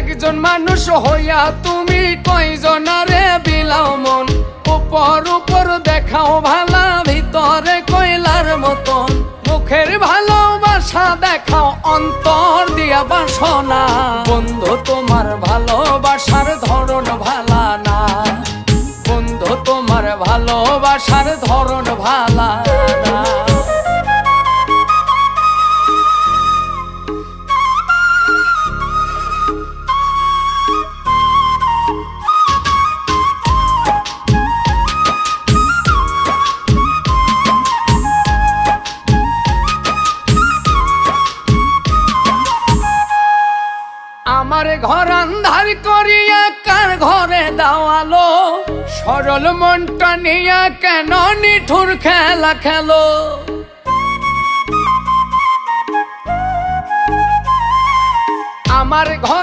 একজন মানুষ হইয়া তুমি কয়জনারে বিলাও মন, উপর উপর দেখাও ভালা, ভিতরে কয়লার মতন। মুখের ভালোবাসা দেখাও, অন্তর দিয়া বাসনা। বন্ধু তোমার ভালোবাসার ধরন ভালা না, বন্ধু তোমার ভালোবাসার ধরন ভালা না। আমার ঘর আন্ধার করিয়া কার ঘরে দাওয়ালো, সরল মনটা নিয়া কেন নিঠুর খেলা খেলো। আমার ঘর